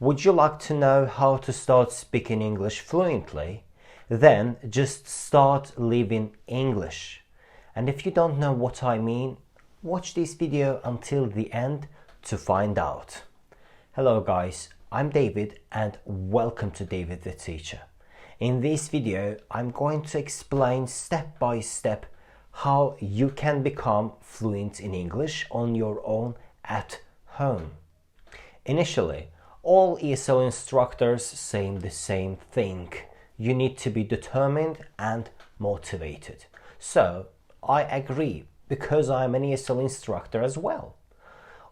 Would you like to know how to start speaking English fluently? Then just start living English. And if you don't know what I mean, watch this video until the end to find out. Hello guys, I'm David and welcome to David the Teacher. In this video, I'm going to explain step by step how you can become fluent in English on your own at home. Initially, all ESL instructors say the same thing. You need to be determined and motivated. So, I agree because I'm an ESL instructor as well.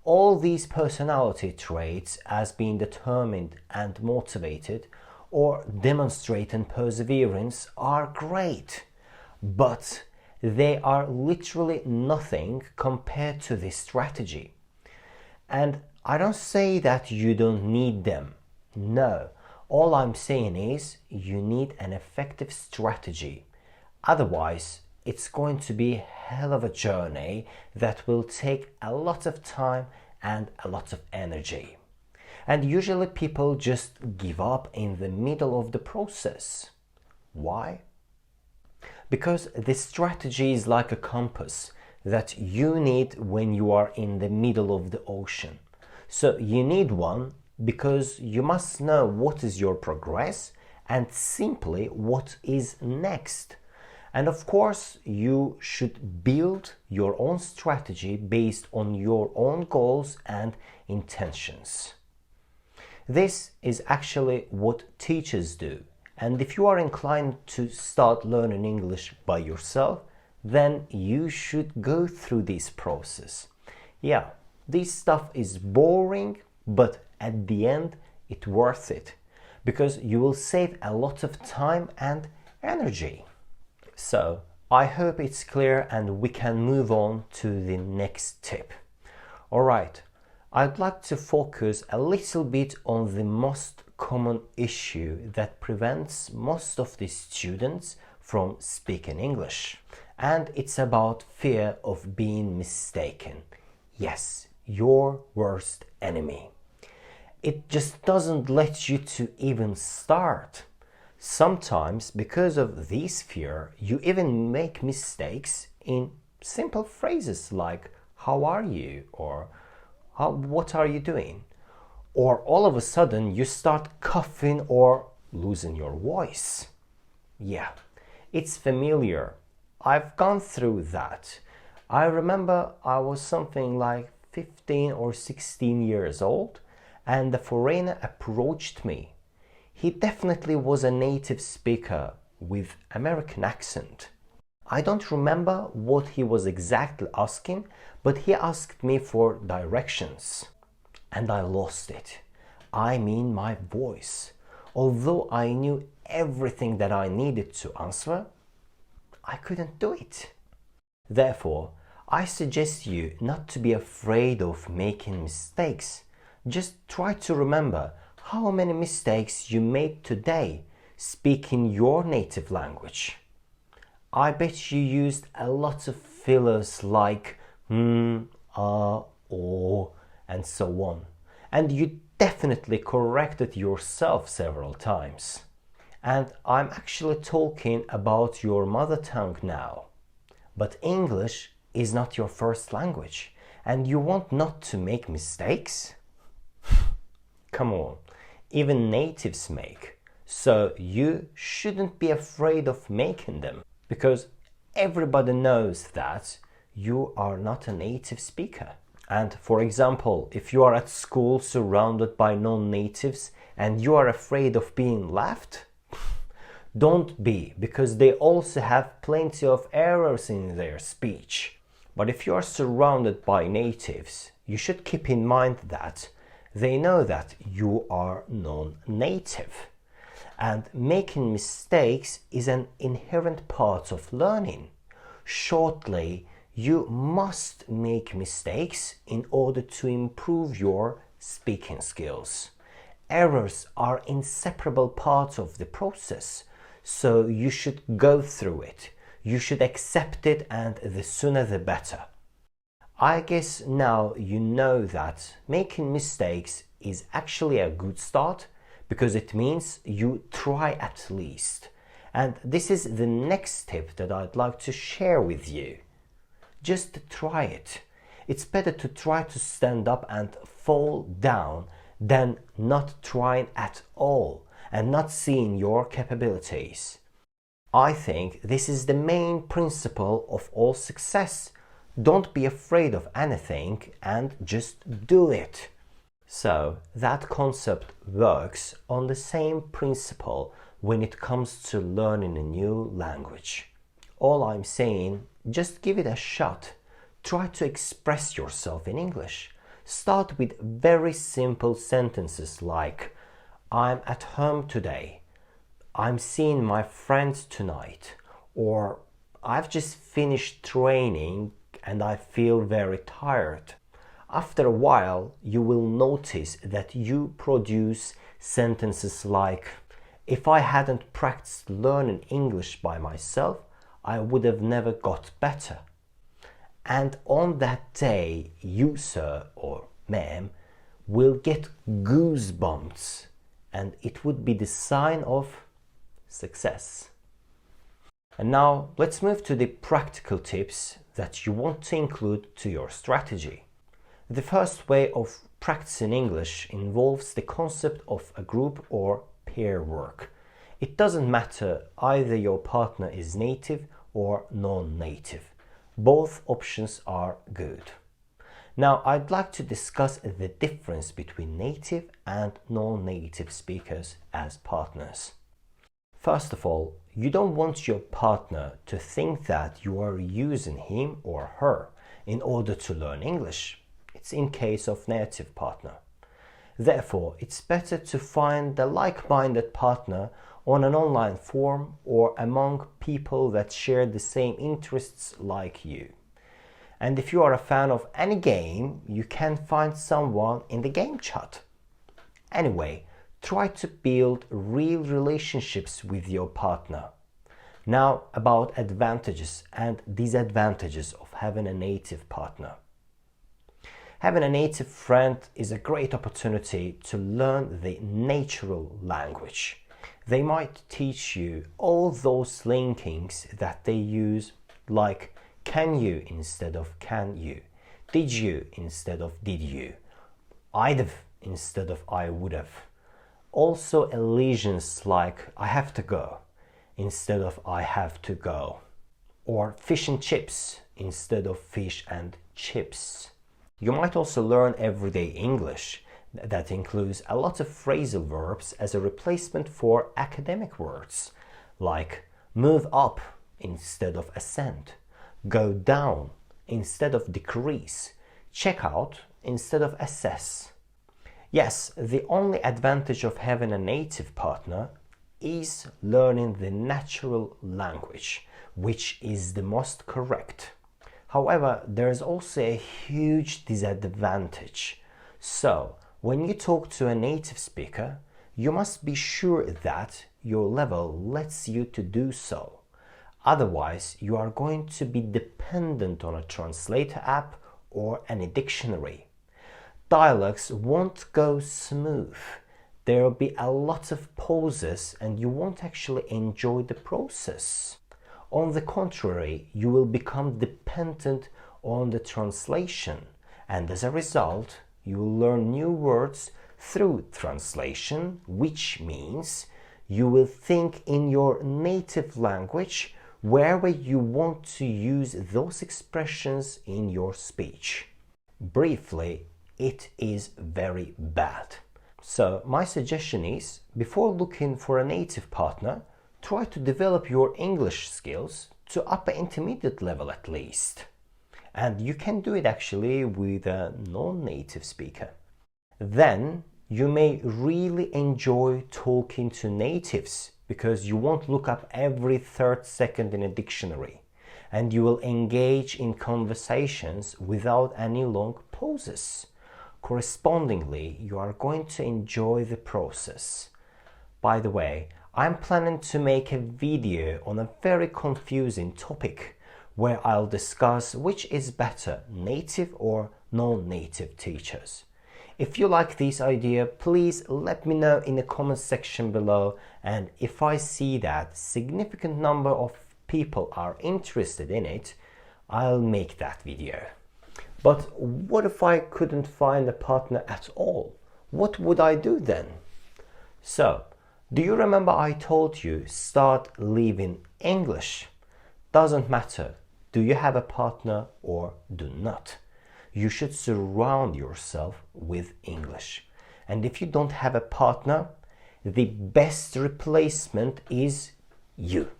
All these personality traits as being determined and motivated or demonstrating perseverance are great, but they are literally nothing compared to this strategy. And I don't say that you don't need them. No, all I'm saying is you need an effective strategy. Otherwise, it's going to be a hell of a journey that will take a lot of time and a lot of energy. And usually people just give up in the middle of the process. Why? Because this strategy is like a compass that you need when you are in the middle of the ocean. So you need one because you must know what is your progress and simply what is next. And of course, you should build your own strategy based on your own goals and intentions. This is actually what teachers do. And if you are inclined to start learning English by yourself, then you should go through this process. Yeah, this stuff is boring, but at the end, it's worth it because you will save a lot of time and energy. So, I hope it's clear and we can move on to the next tip. Alright, I'd like to focus a little bit on the most common issue that prevents most of the students from speaking English. And it's about fear of being mistaken. Yes, your worst enemy. It just doesn't let you to even start. Sometimes, because of this fear, you even make mistakes in simple phrases like, how are you? Or what are you doing? Or all of a sudden you start coughing or losing your voice. Yeah, it's familiar. I've gone through that. I remember I was something like 15 or 16 years old and a foreigner approached me. He definitely was a native speaker with American accent. I don't remember what he was exactly asking, but he asked me for directions. And I lost it. I mean my voice. Although I knew everything that I needed to answer, I couldn't do it. Therefore, I suggest you not to be afraid of making mistakes. Just try to remember how many mistakes you made today speaking your native language. I bet you used a lot of fillers like or, and so on. And you definitely corrected yourself several times. And I'm actually talking about your mother tongue now. But English is not your first language, and you want not to make mistakes? Come on, even natives make. So you shouldn't be afraid of making them, because everybody knows that you are not a native speaker. And for example, if you are at school surrounded by non-natives and you are afraid of being laughed, don't be, because they also have plenty of errors in their speech. But if you are surrounded by natives, you should keep in mind that they know that you are non-native. And making mistakes is an inherent part of learning. Shortly, you must make mistakes in order to improve your speaking skills. Errors are inseparable parts of the process, so you should go through it. You should accept it, and the sooner the better. I guess now you know that making mistakes is actually a good start because it means you try at least. And this is the next tip that I'd like to share with you. Just try it. It's better to try to stand up and fall down than not trying at all and not seeing your capabilities. I think this is the main principle of all success. Don't be afraid of anything and just do it. So that concept works on the same principle when it comes to learning a new language. All I'm saying, just give it a shot. Try to express yourself in English. Start with very simple sentences like, I'm at home today, I'm seeing my friends tonight, or I've just finished training and I feel very tired. After a while, you will notice that you produce sentences like, if I hadn't practiced learning English by myself, I would have never got better. And on that day, you, sir or ma'am, will get goosebumps, and it would be the sign of success. And now let's move to the practical tips that you want to include to your strategy. The first way of practicing English involves the concept of a group or pair work. It doesn't matter either your partner is native or non-native. Both options are good. Now, I'd like to discuss the difference between native and non-native speakers as partners. First of all, you don't want your partner to think that you are using him or her in order to learn English. It's in case of native partner. Therefore, it's better to find a like-minded partner on an online forum or among people that share the same interests like you. And if you are a fan of any game, you can find someone in the game chat. Anyway, try to build real relationships with your partner. Now about advantages and disadvantages of having a native partner. Having a native friend is a great opportunity to learn the natural language. They might teach you all those linkings that they use, like can you instead of can you, did you instead of did you, I'd have instead of I would have. Also elisions like I have to go instead of I have to go, or fish and chips instead of fish and chips. You might also learn everyday English that includes a lot of phrasal verbs as a replacement for academic words, like move up instead of ascend, go down instead of decrease, check out instead of assess. Yes, the only advantage of having a native partner is learning the natural language, which is the most correct. However, there is also a huge disadvantage. So, when you talk to a native speaker, you must be sure that your level lets you to do so. Otherwise, you are going to be dependent on a translator app or any dictionary. Dialogues won't go smooth. There will be a lot of pauses and you won't actually enjoy the process. On the contrary, you will become dependent on the translation, and as a result, you will learn new words through translation, which means you will think in your native language wherever you want to use those expressions in your speech. Briefly, it is very bad. So my suggestion is, before looking for a native partner, try to develop your English skills to upper intermediate level at least. And you can do it actually with a non-native speaker. Then you may really enjoy talking to natives because you won't look up every third second in a dictionary, and you will engage in conversations without any long pauses. Correspondingly, you are going to enjoy the process. By the way, I'm planning to make a video on a very confusing topic where I'll discuss which is better, native or non-native teachers. If you like this idea, please let me know in the comment section below, and if I see that significant number of people are interested in it, I'll make that video. But what if I couldn't find a partner at all? What would I do then? So, do you remember I told you start learning English? Doesn't matter, do you have a partner or do not? You should surround yourself with English. And if you don't have a partner, the best replacement is you.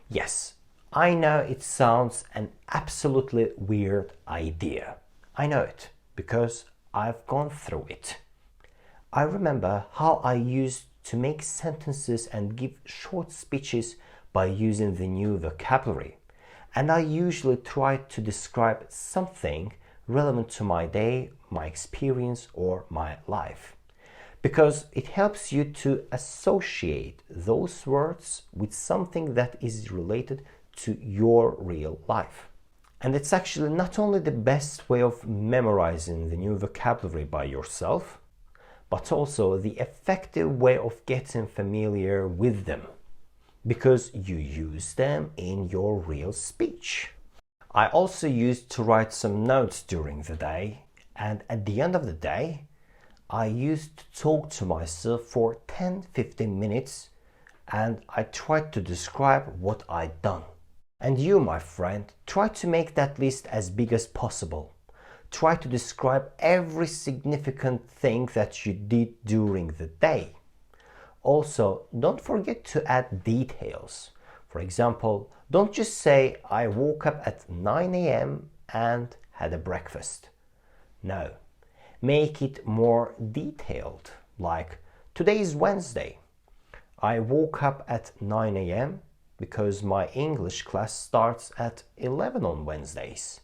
Yes, I know it sounds an absolutely weird idea. I know it, because I've gone through it. I remember how I used to make sentences and give short speeches by using the new vocabulary. And I usually tried to describe something relevant to my day, my experience, or my life. Because it helps you to associate those words with something that is related to your real life. And it's actually not only the best way of memorizing the new vocabulary by yourself, but also the effective way of getting familiar with them, because you use them in your real speech. I also used to write some notes during the day, and at the end of the day, I used to talk to myself for 10-15 minutes, and I tried to describe what I'd done. And you, my friend, try to make that list as big as possible. Try to describe every significant thing that you did during the day. Also, don't forget to add details. For example, don't just say, I woke up at 9 a.m. and had a breakfast. No, make it more detailed, like, today is Wednesday. I woke up at 9 a.m. because my English class starts at 11 on Wednesdays.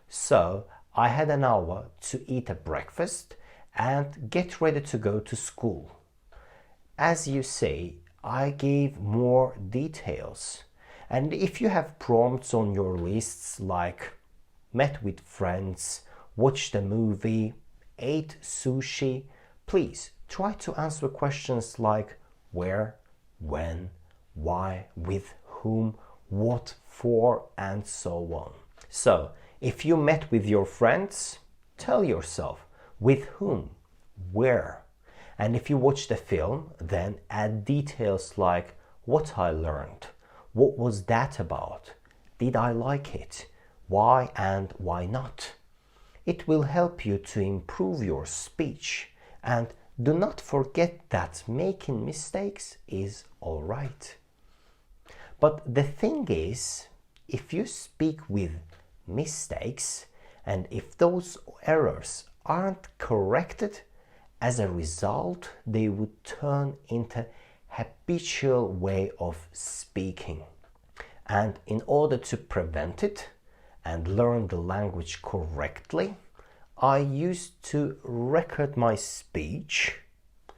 So, I had an hour to eat a breakfast and get ready to go to school. As you see, I gave more details. And if you have prompts on your lists like met with friends, watched a movie, ate sushi, please try to answer questions like where, when, why, with whom, what for, and so on. So, if you met with your friends, tell yourself with whom, where. And if you watched a film, then add details like what I learned, what was that about, did I like it, why and why not. It will help you to improve your speech, and do not forget that making mistakes is alright. But the thing is, if you speak with mistakes, and if those errors aren't corrected, as a result, they would turn into habitual way of speaking. And in order to prevent it and learn the language correctly, I used to record my speech.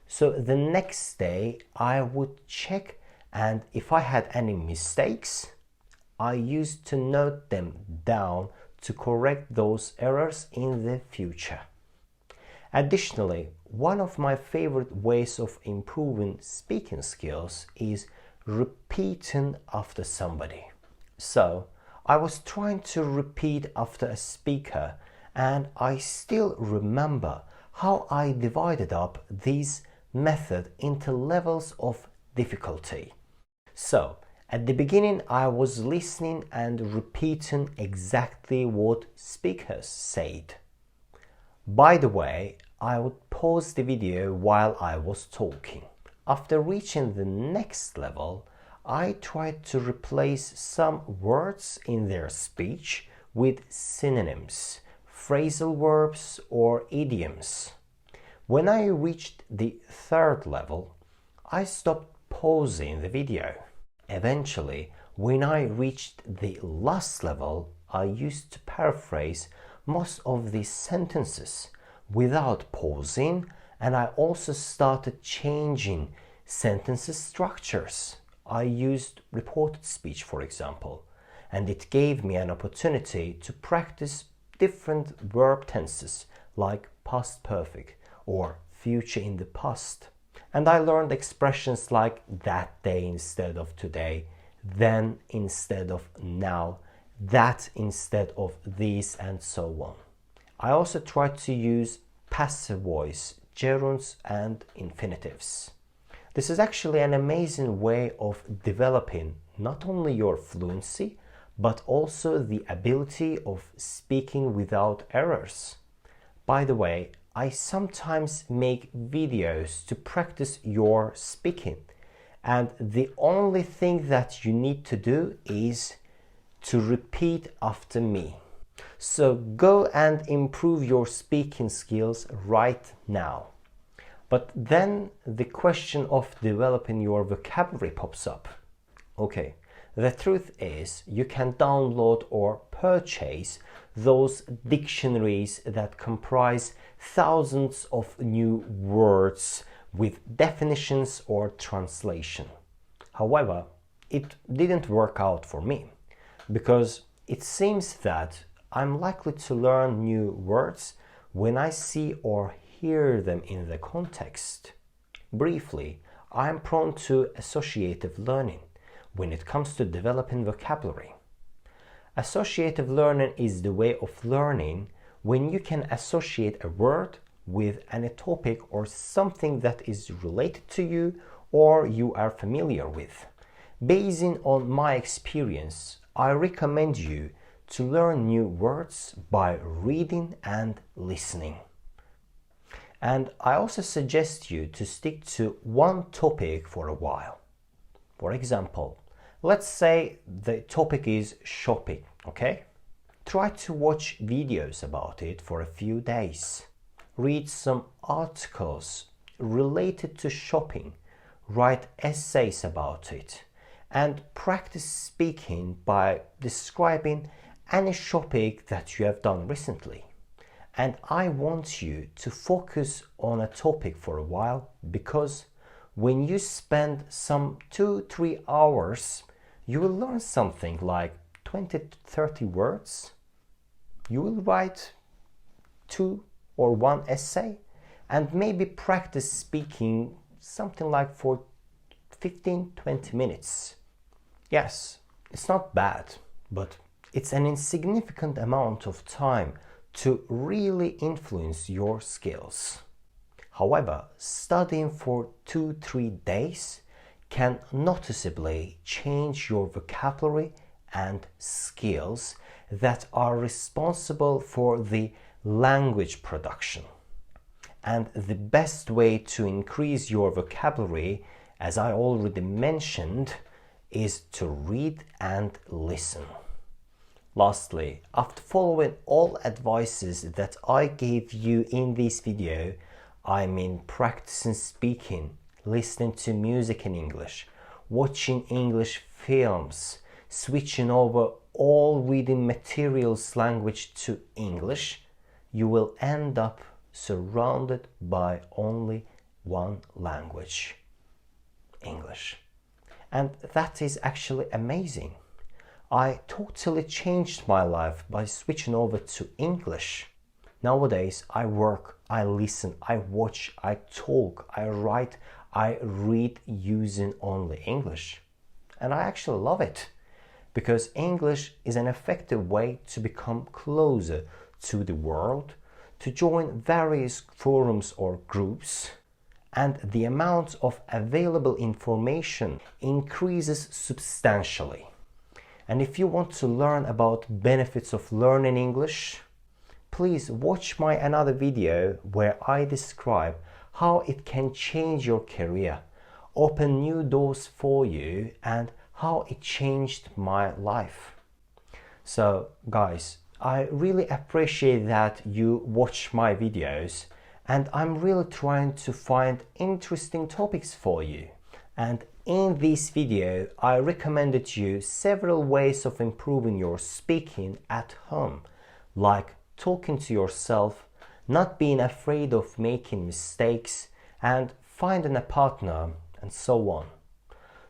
So the next day I would check, and if I had any mistakes, I used to note them down to correct those errors in the future. Additionally, one of my favorite ways of improving speaking skills is repeating after somebody. So, I was trying to repeat after a speaker, and I still remember how I divided up this method into levels of difficulty. So, at the beginning I was listening and repeating exactly what speakers said. By the way, I would pause the video while I was talking. After reaching the next level, I tried to replace some words in their speech with synonyms, phrasal verbs, or idioms. When I reached the third level, I stopped pausing the video. Eventually, when I reached the last level, I used to paraphrase most of these sentences without pausing, and I also started changing sentences structures. I used reported speech, for example, and it gave me an opportunity to practice different verb tenses like past perfect, or future in the past. And I learned expressions like that day instead of today, then instead of now, that instead of this, and so on. I also tried to use passive voice, gerunds and infinitives. This is actually an amazing way of developing not only your fluency, but also the ability of speaking without errors. By the way, I sometimes make videos to practice your speaking, and the only thing that you need to do is to repeat after me. So go and improve your speaking skills right now. But then the question of developing your vocabulary pops up. Okay, the truth is you can download or purchase those dictionaries that comprise thousands of new words with definitions or translation. However, it didn't work out for me because it seems that I'm likely to learn new words when I see or hear them in the context. Briefly, I am prone to associative learning when it comes to developing vocabulary. Associative learning is the way of learning when you can associate a word with a topic or something that is related to you or you are familiar with. Based on my experience, I recommend you to learn new words by reading and listening. And I also suggest you to stick to one topic for a while. For example, let's say the topic is shopping, okay? Try to watch videos about it for a few days. Read some articles related to shopping, write essays about it, and practice speaking by describing any shopping that you have done recently. And I want you to focus on a topic for a while because when you spend some 2-3 hours, you will learn something like 20 to 30 words. You will write 2 or 1 essay and maybe practice speaking something like for 15-20 minutes. Yes, it's not bad, but it's an insignificant amount of time to really influence your skills. However, studying for 2-3 days can noticeably change your vocabulary and skills that are responsible for the language production. And the best way to increase your vocabulary, as I already mentioned, is to read and listen. Lastly, after following all advices that I gave you in this video, I mean practicing speaking, listening to music in English, watching English films, switching over all reading materials language to English, you will end up surrounded by only one language, English. And that is actually amazing. I totally changed my life by switching over to English. Nowadays, I work, I listen, I watch, I talk, I write, I read using only English. And I actually love it because English is an effective way to become closer to the world, to join various forums or groups, and the amount of available information increases substantially. And if you want to learn about benefits of learning English, please watch my another video where I describe how it can change your career, open new doors for you, and how it changed my life. So guys, I really appreciate that you watch my videos, and I'm really trying to find interesting topics for you. And in this video, I recommended you several ways of improving your speaking at home, like talking to yourself, not being afraid of making mistakes, and finding a partner, and so on.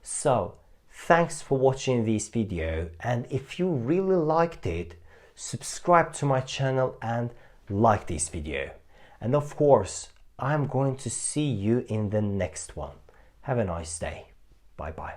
So, thanks for watching this video, and if you really liked it, subscribe to my channel and like this video. And of course, I'm going to see you in the next one. Have a nice day. Bye bye.